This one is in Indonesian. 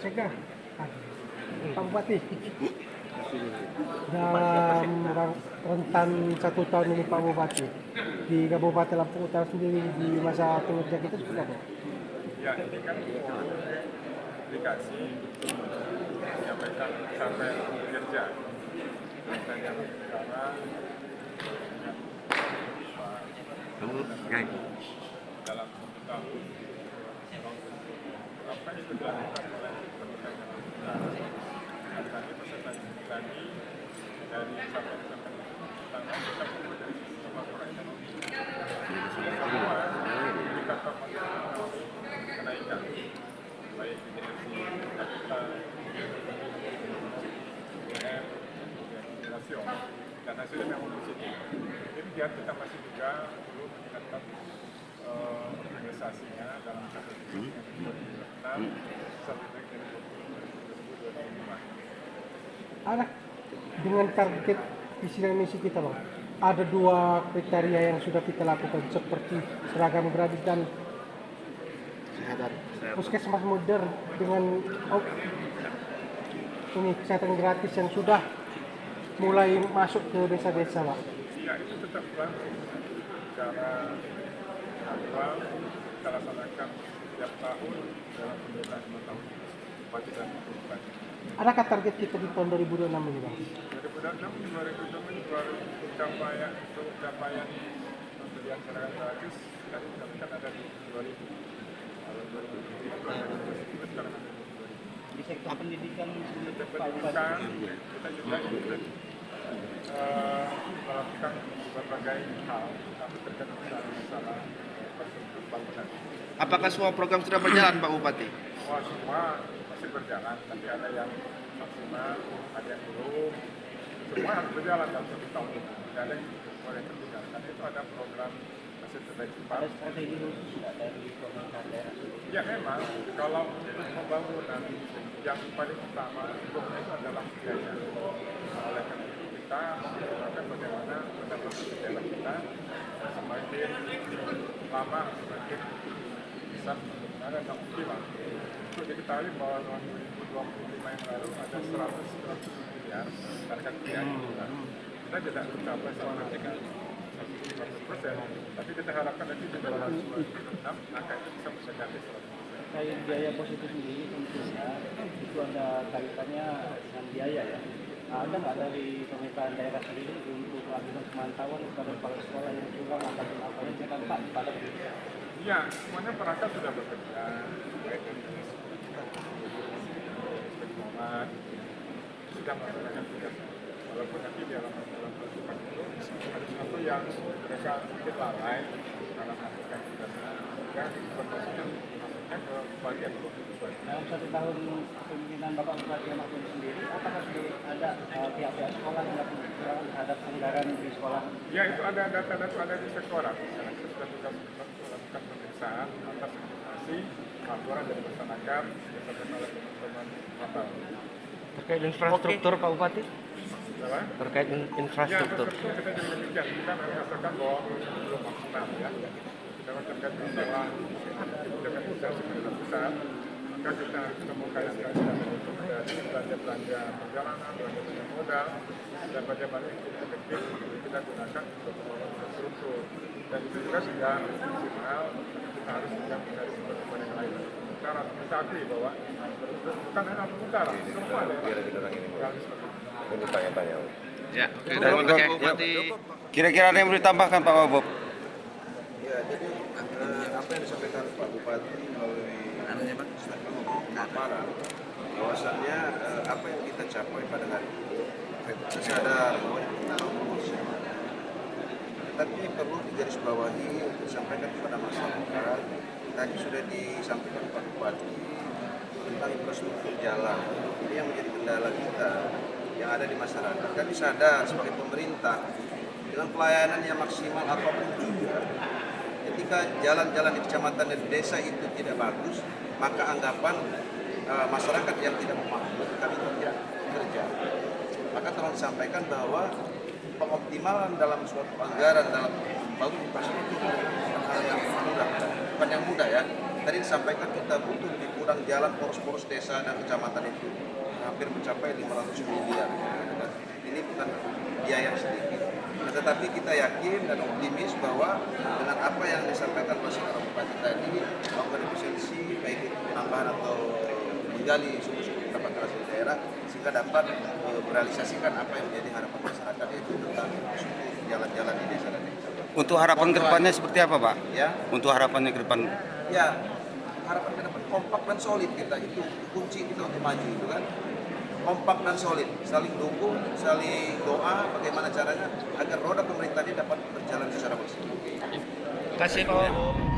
Seka, Pak Bupati, dalam rentan 1 tahun ini Pak Bupati, di Kabupaten Lampung Utara sendiri di masa kinerja kita seperti apa? Ya, ini kan aplikasi menyampaikan capaian kinerja dan yang sekarang dalam 1 tahun apa yang dilakukan oleh Kementerian Tadi peserta tadi dari sampai pertama kita dari laporan ekonomi semua indikator kenaikan baik energi kapital, BUMN, rasio dan hasilnya memang positif. Demikian kita masih juga perlu meningkatkan organisasinya dalam satu yang 2026 sampai dari 2025. Ada dengan target visi dan misi kita Bang, ada 2 kriteria yang sudah kita lakukan seperti seragam gratis dan puskesmas modern dengan ini kesehatan gratis yang sudah mulai masuk ke desa-desa Pak. Ya, itu tetap berlangsung secara aktual kita laksanakan setiap tahun dalam pemerintahan 5 tahun Bupati dan Bupati. Adakah target kita di tahun 2026 ini Bang? 2026 ini baru capaian pembelian seragam gratis tadi kan ada di 2000. Kalau 2000 sekarang ada di 2000. Di sektor pendidikan Pendidikan kita juga melakukan berbagai hal tapi terkait dengan masalah infrastruktur bangunan. Apakah semua program sudah berjalan Pak Bupati? Wah, semua masih berjalan, tapi ada yang maksimal, ada yang belum. Semua harus berjalan dalam 1 tahun ini. Tidak ada yang boleh tertinggal. Karena itu ada program masih terbaik cepat. ada strategi khusus nggak dari pemerintah daerah? Ya memang, kalau untuk pembangunan yang paling utama sebelumnya itu adalah biaya. Oleh karena itu kita menggunakan bagaimana pendapatan daerah kita semakin lama semakin bisa benar dan optimal. Untuk diketahui bahwa tahun 2025 yang lalu ada 100 miliar target biaya. Kita tidak mencapai sama dengan 150%, tapi kita harapkan nanti di 2026 angka itu bisa mencapai 100%. Kayak biaya positif sendiri tentunya itu ada kaitannya dengan biaya ya. Ada nggak dari pemerintahan daerah sendiri untuk melakukan pemantauan kepada kepala sekolah yang curang ataupun apa yang terdampak pada pendidikan? Ya, semuanya perangkat sudah bekerja, baik dari Inspektorat sudah melaksanakan tugas. Walaupun nanti di dalam peraturan itu ada sesuatu yang mereka sedikit lalai dalam melakukan tugasnya, sehingga informasinya dimasukkan ke bagian bupati. Dalam 1 tahun kepemimpinan Bapak Bupati Lampung sendiri, apakah sudah ada pihak-pihak sekolah yang melakukan kekurangan terhadap anggaran di sekolah? Ya, itu ada data-data ada di Inspektorat. Karena kita sudah melakukan pemeriksaan atas informasi laporan dari masyarakat disampaikan oleh teman-teman kapal. Terkait infrastruktur Pak Bupati? Apa? Terkait infrastruktur. Ya, kita juga demikian. Kita merasakan bahwa belum maksimal ya. Kita terkait masalah kebijakan sosial pemerintah pusat, maka kita temukan yang dari belanja-belanja perjalanan, belanja modal, dan bagaimana itu efektif kita gunakan untuk pembangunan infrastruktur. Dan itu juga sudah maksimal, kita harus juga mencari sumber-sumber yang lain. Kita harus akui bahwa bukan hanya Lampung Utara, semua daerah yang seperti itu. Ini tanya-tanya. Ya, oke, terima kasih Pak Bupati. Kira-kira ada yang mau ditambahkan Pak Wabub? Ya, jadi apa yang disampaikan Pak Bupati melalui statement paparan, bahwasannya apa yang kita capai pada hari ini, kita sadar bahwa kita manusia. Tetapi perlu digarisbawahi, disampaikan kepada masyarakat. Tadi sudah disampaikan Pak Bupati tentang infrastruktur jalan. Ini yang menjadi kendala kita yang ada di masyarakat. Kami sadar sebagai pemerintah dengan pelayanan yang maksimal apapun juga, ketika jalan-jalan di kecamatan dan desa itu tidak bagus, maka anggapan masyarakat yang tidak memahami kami tidak bekerja. Maka tolong disampaikan bahwa pengoptimalan dalam suatu anggaran dalam membangun infrastruktur hal yang mudah. bukan yang mudah ya. Tadi disampaikan kita butuh lebih kurang jalan poros-poros desa dan kecamatan itu hampir mencapai 500 miliar. Ini bukan biaya yang sedikit. Nah, tetapi kita yakin dan optimis bahwa dengan apa yang disampaikan Pak Saudara Bupati tadi, melakukan efisiensi baik itu penambahan atau menggali sumber-sumber pendapatan hasil daerah sehingga dapat merealisasikan apa yang menjadi harapan masyarakat, yaitu tentang jalan-jalan di desa dan desa. Untuk harapan ke depannya seperti apa, Pak? Ya, Untuk harapannya ke depan. ya harapan ke depan kompak dan solid kita, itu kunci kita untuk maju itu kan. Kompak dan solid, saling dukung, saling doa bagaimana caranya agar roda pemerintah ini dapat berjalan secara bersih. Terima kasih Pak.